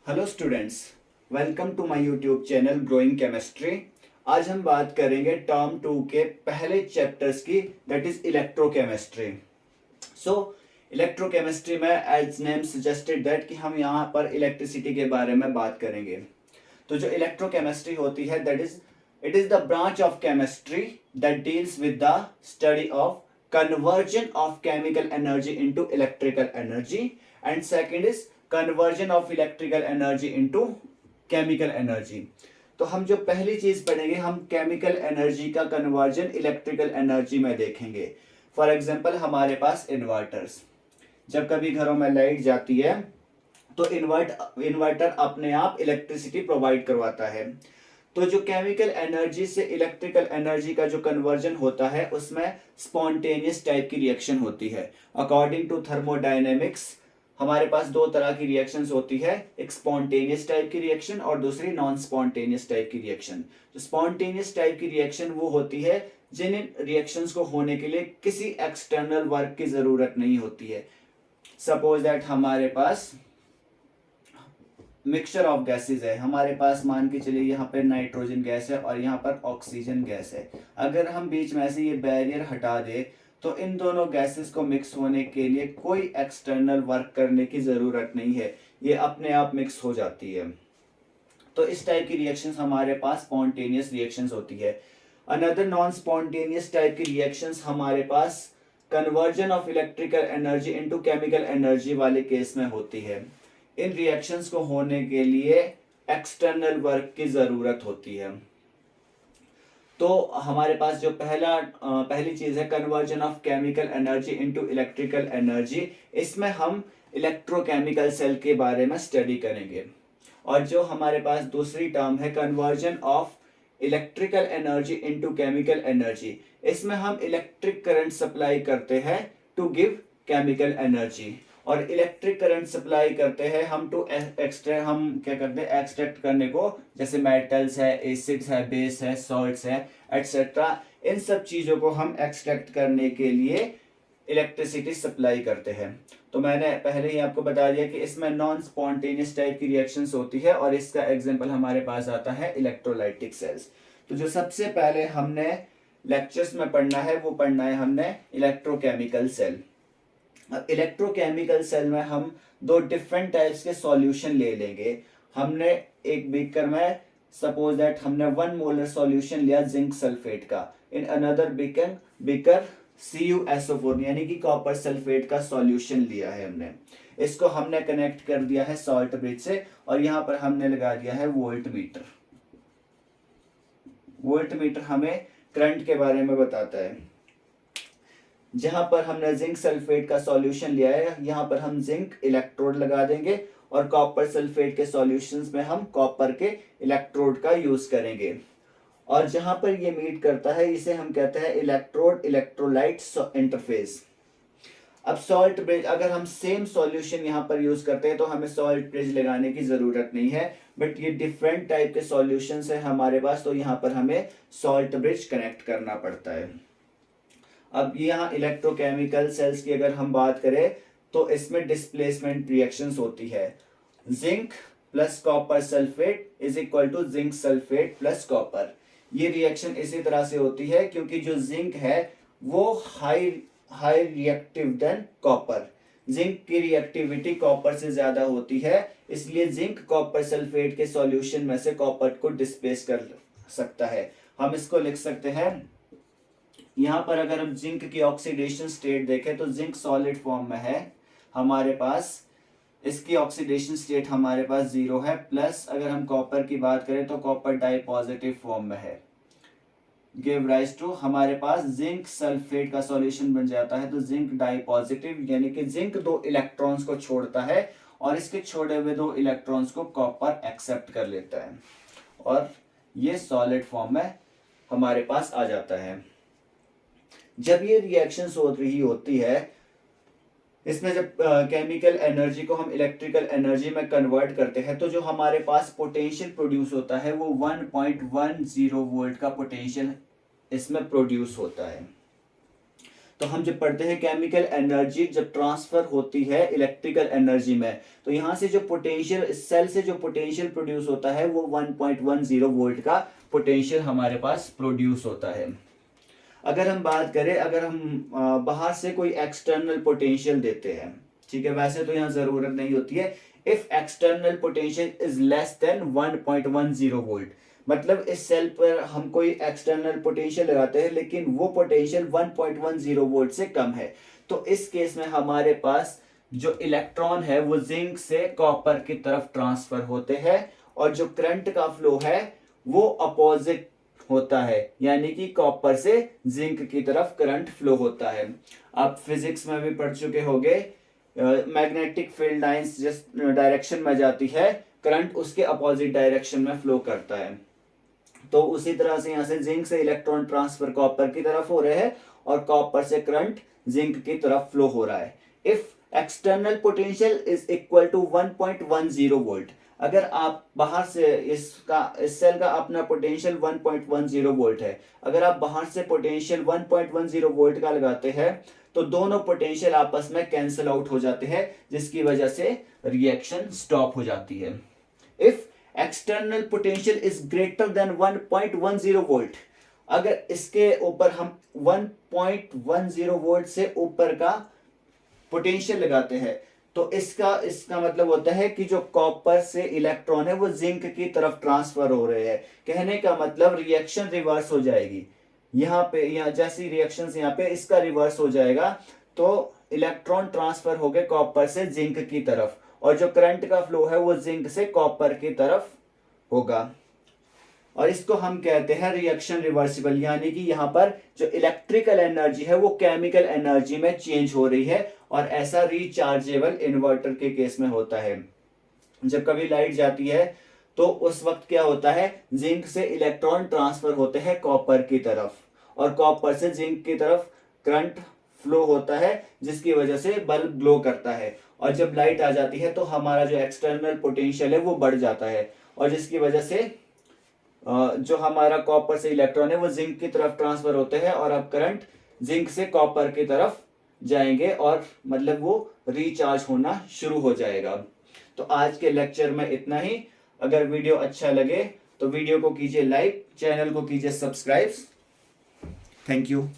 Hello students, welcome to my YouTube channel growing chemistry. आज हम बात करेंगे टर्म 2 के पहले चैप्टर्स की, that is electrochemistry. So electrochemistry में एज नेम सजेस्टेड दैट कि हम यहाँ पर इलेक्ट्रिसिटी के बारे में बात करेंगे। तो जो इलेक्ट्रोकेमिस्ट्री होती है that is it is the branch of chemistry that deals with the study of conversion of chemical energy into electrical energy, and second is conversion of electrical energy into chemical energy। तो हम जो पहली चीज पढ़ेंगे, हम chemical energy का conversion electrical energy में देखेंगे। फॉर एग्जांपल हमारे पास इन्वर्टर्स, जब कभी घरों में लाइट जाती है तो इन्वर्टर अपने आप इलेक्ट्रिसिटी प्रोवाइड करवाता है। तो जो केमिकल एनर्जी से इलेक्ट्रिकल एनर्जी का जो कन्वर्जन होता है उसमें स्पॉन्टेनियस टाइप की रिएक्शन होती है। अकॉर्डिंग टू थर्मोडायनेमिक्स हमारे पास दो तरह की रिएक्शंस होती है, एक स्पॉन्टेनियस टाइप की रिएक्शन और दूसरी नॉन स्पॉन्टेनियस टाइप की रिएक्शन। तो स्पॉन्टेनियस टाइप की रिएक्शन वो होती है जिन रिएक्शंस को होने के लिए किसी एक्सटर्नल वर्क की जरूरत नहीं होती है। सपोज दैट हमारे पास मिक्सचर ऑफ गैसेज है, हमारे पास मान के चलिए यहाँ पे नाइट्रोजन गैस है और यहाँ पर ऑक्सीजन गैस है। अगर हम बीच में से ये बैरियर हटा दे तो इन दोनों गैसेस को मिक्स होने के लिए कोई एक्सटर्नल वर्क करने की ज़रूरत नहीं है, ये अपने आप मिक्स हो जाती है। तो इस टाइप की रिएक्शंस हमारे पास स्पॉन्टेनियस रिएक्शंस होती है। अनदर नॉन स्पॉन्टेनियस टाइप की रिएक्शंस हमारे पास conversion of electrical energy into chemical energy वाले केस में होती है। इन रिएक्शंस को होने के लिए एक्सटर्नल वर्क की जरूरत होती है। तो हमारे पास जो पहली चीज है conversion of chemical energy into electrical energy, इसमें हम इलेक्ट्रोकेमिकल सेल के बारे में स्टडी करेंगे। और जो हमारे पास दूसरी टर्म है conversion of electrical energy into chemical energy, इसमें हम इलेक्ट्रिक करंट सप्लाई करते हैं टू गिव केमिकल एनर्जी। और इलेक्ट्रिक करंट सप्लाई करते हैं हम टू एक्सट्रैक्ट, हम क्या करते हैं एक्सट्रैक्ट करने को, जैसे मेटल्स है, एसिड्स है, बेस है, सॉल्ट्स है, एटसेट्रा। इन सब चीजों को हम एक्सट्रैक्ट करने के लिए इलेक्ट्रिसिटी सप्लाई करते हैं। तो मैंने पहले ही आपको बता दिया कि इसमें नॉन स्पॉन्टेनियस टाइप की रिएक्शंस होती है और इसका एग्जांपल हमारे पास आता है इलेक्ट्रोलाइटिक सेल्स। तो जो सबसे पहले हमने लेक्चर्स में पढ़ना है वो पढ़ना है हमने इलेक्ट्रोकेमिकल सेल। अब इलेक्ट्रोकेमिकल सेल में हम दो डिफरेंट टाइप्स के सॉल्यूशन ले लेंगे। हमने एक बीकर में सपोज दैट हमने 1 मोलर सॉल्यूशन लिया जिंक सल्फेट का, इन अनदर बीकर CuSO4 यानी कि कॉपर सल्फेट का सॉल्यूशन लिया है हमने। इसको हमने कनेक्ट कर दिया है सॉल्ट ब्रिज से और यहाँ पर हमने लगा दिया है वोल्ट मीटर। वोल्ट मीटर हमें करंट के बारे में बताता है। जहां पर हमने जिंक सल्फेट का सॉल्यूशन लिया है यहाँ पर हम जिंक इलेक्ट्रोड लगा देंगे और कॉपर सल्फेट के सॉल्यूशंस में हम कॉपर के इलेक्ट्रोड का यूज करेंगे। और जहां पर ये मीट करता है इसे हम कहते हैं इलेक्ट्रोड इलेक्ट्रोलाइट इंटरफेस। अब सॉल्ट ब्रिज, अगर हम सेम सॉल्यूशन यहाँ पर यूज करते हैं तो हमें सॉल्ट ब्रिज लगाने की जरूरत नहीं है, बट ये डिफरेंट टाइप के सॉल्यूशंस है हमारे पास, तो यहाँ पर हमें सॉल्ट ब्रिज कनेक्ट करना पड़ता है। अब यहाँ इलेक्ट्रोकेमिकल सेल्स की अगर हम बात करें तो इसमें डिस्प्लेसमेंट रिएक्शंस होती है। Zinc plus copper sulphate is equal to zinc sulphate plus copper. ये रिएक्शन इसी तरह से होती है क्योंकि जो जिंक है वो high reactive than copper. Zinc की रिएक्टिविटी कॉपर से ज्यादा होती है, इसलिए जिंक कॉपर सल्फेट के सॉल्यूशन में से कॉपर को डिस्प्लेस कर सकता है। हम इसको लिख सकते हैं, यहाँ पर अगर हम जिंक की ऑक्सीडेशन स्टेट देखें तो जिंक सॉलिड फॉर्म में है हमारे पास, इसकी ऑक्सीडेशन स्टेट हमारे पास 0 है। प्लस अगर हम कॉपर की बात करें तो कॉपर डाई पॉजिटिव फॉर्म में है, गिव राइज टू हमारे पास जिंक सल्फेट का सॉल्यूशन बन जाता है तो जिंक डाई पॉजिटिव, यानी कि जिंक 2 इलेक्ट्रॉन्स को छोड़ता है और इसके छोड़े हुए 2 इलेक्ट्रॉन्स को कॉपर एक्सेप्ट कर लेता है और ये सॉलिड फॉर्म में हमारे पास आ जाता है। जब ये रिएक्शंस हो रही होती है इसमें, जब केमिकल एनर्जी को हम इलेक्ट्रिकल एनर्जी में कन्वर्ट करते हैं तो जो हमारे पास पोटेंशियल प्रोड्यूस होता है वो 1.10 वोल्ट का पोटेंशियल इसमें प्रोड्यूस होता है। तो हम जब पढ़ते हैं केमिकल एनर्जी जब ट्रांसफर होती है इलेक्ट्रिकल एनर्जी में, तो यहाँ से जो पोटेंशियल, इस सेल से जो पोटेंशियल प्रोड्यूस होता है वो 1.10 वोल्ट का पोटेंशियल हमारे पास प्रोड्यूस होता है। अगर हम बात करें, अगर हम बाहर से कोई एक्सटर्नल पोटेंशियल देते हैं, ठीक है, वैसे तो यहाँ जरूरत नहीं होती है। If external potential is less than 1.10 volt, मतलब इस सेल पर हम कोई एक्सटर्नल पोटेंशियल लगाते हैं लेकिन वो पोटेंशियल 1.10 वोल्ट से कम है, तो इस केस में हमारे पास जो इलेक्ट्रॉन है वो जिंक से कॉपर की तरफ ट्रांसफर होते हैं और जो करंट का फ्लो है वो अपोजिट होता है, यानी कि कॉपर से जिंक की तरफ करंट फ्लो होता है। आप फिजिक्स में भी पढ़ चुके होंगे, मैग्नेटिक फील्ड लाइंस जिस डायरेक्शन में जाती है करंट उसके अपोजिट डायरेक्शन में फ्लो करता है। तो उसी तरह से यहाँ से जिंक से इलेक्ट्रॉन ट्रांसफर कॉपर की तरफ हो रहे हैं और कॉपर से करंट जिंक की तरफ फ्लो हो रहा है। If external potential is equal to 1.10 volt, अगर आप बाहर से इस सेल का अपना पोटेंशियल 1.10 वोल्ट है, अगर आप बाहर से पोटेंशियल 1.10 वोल्ट का लगाते हैं तो दोनों पोटेंशियल आपस में कैंसिल आउट हो जाते हैं, जिसकी वजह से रिएक्शन स्टॉप हो जाती है। If external potential is greater than 1.10 volt, अगर इसके ऊपर हम 1.10 वोल्ट से ऊपर का पोटेंशियल लगाते हैं तो इसका मतलब होता है कि जो कॉपर से इलेक्ट्रॉन है वो जिंक की तरफ ट्रांसफर हो रहे हैं। कहने का मतलब रिएक्शन रिवर्स हो जाएगी, यहाँ पे जैसी रिएक्शन यहाँ पे इसका रिवर्स हो जाएगा, तो इलेक्ट्रॉन ट्रांसफर हो गए कॉपर से जिंक की तरफ और जो करंट का फ्लो है वो जिंक से कॉपर की तरफ होगा और इसको हम कहते हैं रिएक्शन रिवर्सिबल, यानी कि यहाँ पर जो इलेक्ट्रिकल एनर्जी है वो केमिकल एनर्जी में चेंज हो रही है और ऐसा रिचार्जेबल इन्वर्टर के केस में होता है। जब कभी लाइट जाती है तो उस वक्त क्या होता है, जिंक से इलेक्ट्रॉन ट्रांसफर होते हैं कॉपर की तरफ और कॉपर से जिंक की तरफ करंट फ्लो होता है, जिसकी वजह से बल्ब ग्लो करता है और जब लाइट आ जाती है तो हमारा जो एक्सटर्नल पोटेंशियल है वो बढ़ जाता है और जिसकी वजह से जो हमारा कॉपर से इलेक्ट्रॉन है वो जिंक की तरफ ट्रांसफर होते हैं और अब करंट जिंक से कॉपर की तरफ जाएंगे और मतलब वो रिचार्ज होना शुरू हो जाएगा। तो आज के लेक्चर में इतना ही। अगर वीडियो अच्छा लगे तो वीडियो को कीजिए लाइक, चैनल को कीजिए सब्सक्राइब। Thank you.